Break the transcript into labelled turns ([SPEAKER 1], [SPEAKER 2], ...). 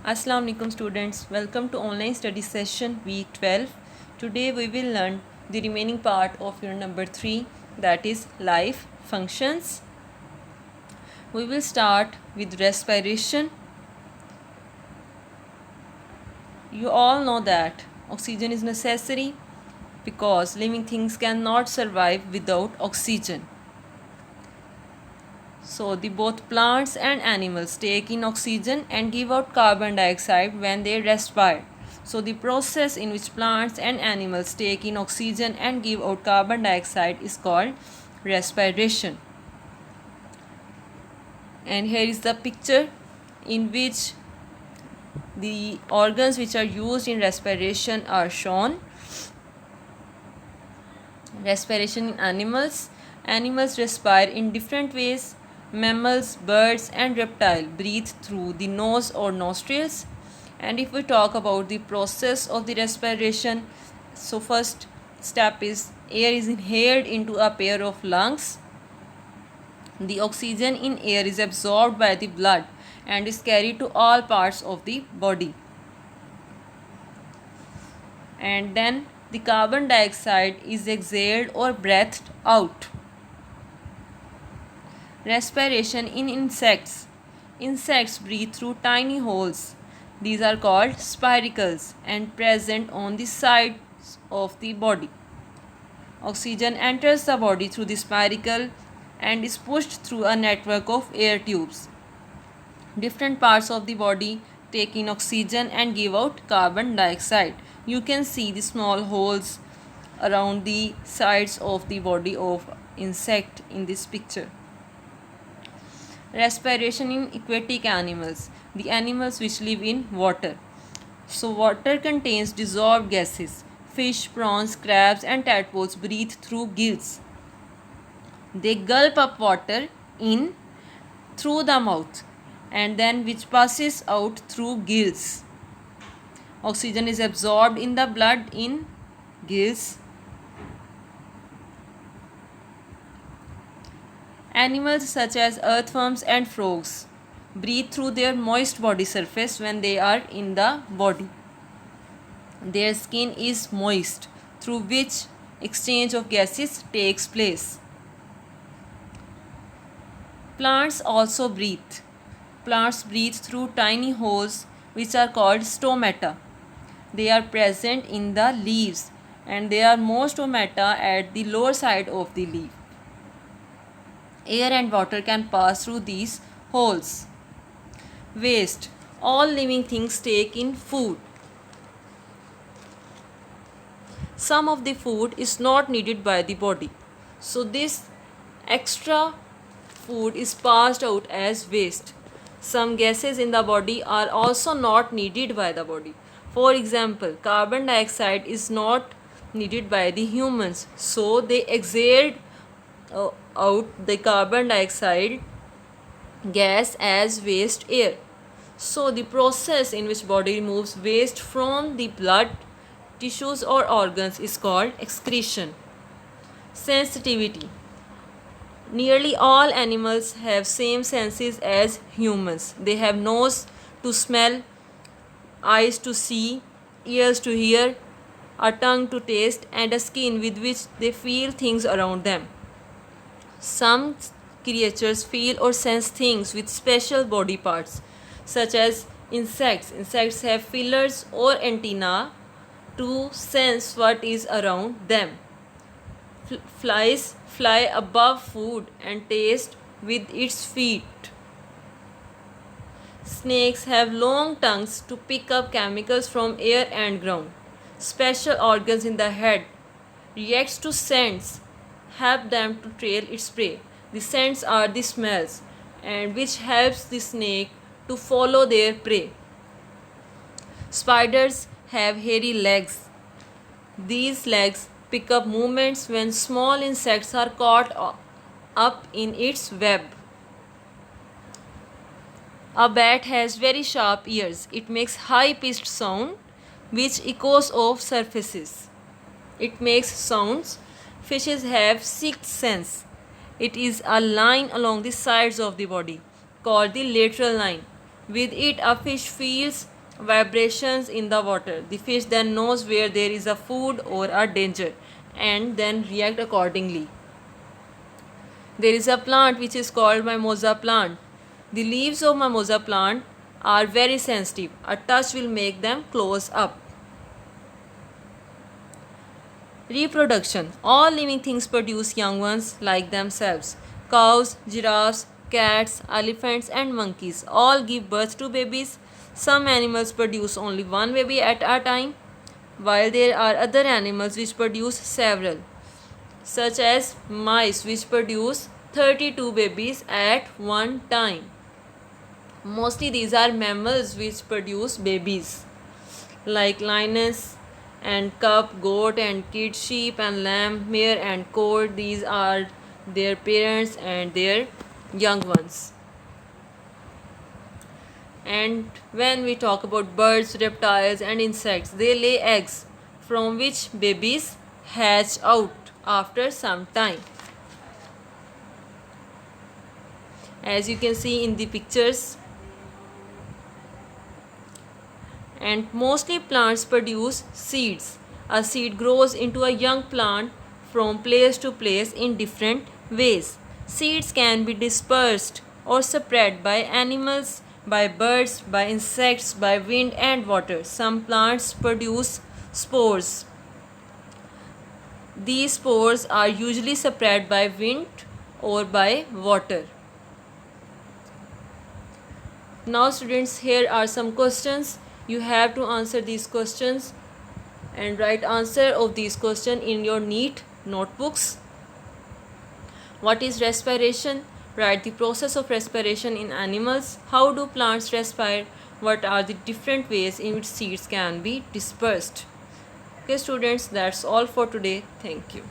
[SPEAKER 1] Assalamu alaikum students, welcome to online study session week 12. Today we will learn the remaining part of your number 3, that is life functions. We will start with respiration. You all know that oxygen is necessary because living things cannot survive without oxygen. So the both plants and animals take in oxygen and give out carbon dioxide when they respire. So the process in which plants and animals take in oxygen and give out carbon dioxide is called respiration. And here is the picture in which the organs which are used in respiration are shown. Respiration in animals. Animals respire in different ways. Mammals, birds and reptiles breathe through the nose or nostrils. And if we talk about the process of the respiration, so first step is air is inhaled into a pair of lungs. The oxygen in air is absorbed by the blood and is carried to all parts of the body. And then the carbon dioxide is exhaled or breathed out. Respiration in insects. Insects breathe through tiny holes. These are called spiracles and present on the sides of the body. Oxygen enters the body through the spiracle and is pushed through a network of air tubes. Different parts of the body take in oxygen and give out carbon dioxide. You can see the small holes around the sides of the body of insect in this picture. Respiration in aquatic animals, the animals which live in water. So water contains dissolved gases. Fish, prawns, crabs and tadpoles breathe through gills. They gulp up water in through the mouth and then which passes out through gills. Oxygen is absorbed in the blood in gills. Animals such as earthworms and frogs breathe through their moist body surface when they are in the body. Their skin is moist, through which exchange of gases takes place. Plants also breathe. Plants breathe through tiny holes which are called stomata. They are present in the leaves and there are more stomata at the lower side of the leaf. Air and water can pass through these holes. Waste. All living things take in food. Some of the food is not needed by the body. So this extra food is passed out as waste. Some gases in the body are also not needed by the body. For example, carbon dioxide is not needed by the humans. So they exhaled out the carbon dioxide gas as waste air. So the process in which body removes waste from the blood, tissues or organs is called excretion. Sensitivity. Nearly all animals have same senses as humans. They have nose to smell, eyes to see, ears to hear, a tongue to taste and a skin with which they feel things around them. Some creatures feel or sense things with special body parts, such as insects. Insects have feelers or antennae to sense what is around them. Flies fly above food and taste with its feet. Snakes have long tongues to pick up chemicals from air and ground. Special organs in the head reacts to scents, help them to trail its prey. The scents are the smells and which helps the snake to follow their prey. Spiders have hairy legs. These legs pick up movements when small insects are caught up in its web. A bat has very sharp ears. It makes high-pitched sound which echoes off surfaces. It makes sounds. Fishes have sixth sense. It is a line along the sides of the body called the lateral line. With it, a fish feels vibrations in the water. The fish then knows where there is a food or a danger and then react accordingly. There is a plant which is called mimosa plant. The leaves of mimosa plant are very sensitive. A touch will make them close up. Reproduction. All living things produce young ones like themselves. Cows, giraffes, cats, elephants and monkeys all give birth to babies. Some animals produce only one baby at a time, while there are other animals which produce several, such as mice which produce 32 babies at one time. Mostly these are mammals which produce babies, like lioness and calf, goat and kid, sheep and lamb, mare and colt. These are their parents and their young ones. And when we talk about birds, reptiles and insects, they lay eggs from which babies hatch out after some time. As you can see in the pictures. And mostly plants produce seeds. A seed grows into a young plant from place to place in different ways. Seeds can be dispersed or spread by animals, by birds, by insects, by wind and water. Some plants produce spores. These spores are usually spread by wind or by water. Now students, here are some questions. You have to answer these questions and write answer of these questions in your neat notebooks. What is respiration? Write the process of respiration in animals. How do plants respire? What are the different ways in which seeds can be dispersed? Okay students, that's all for today. Thank you.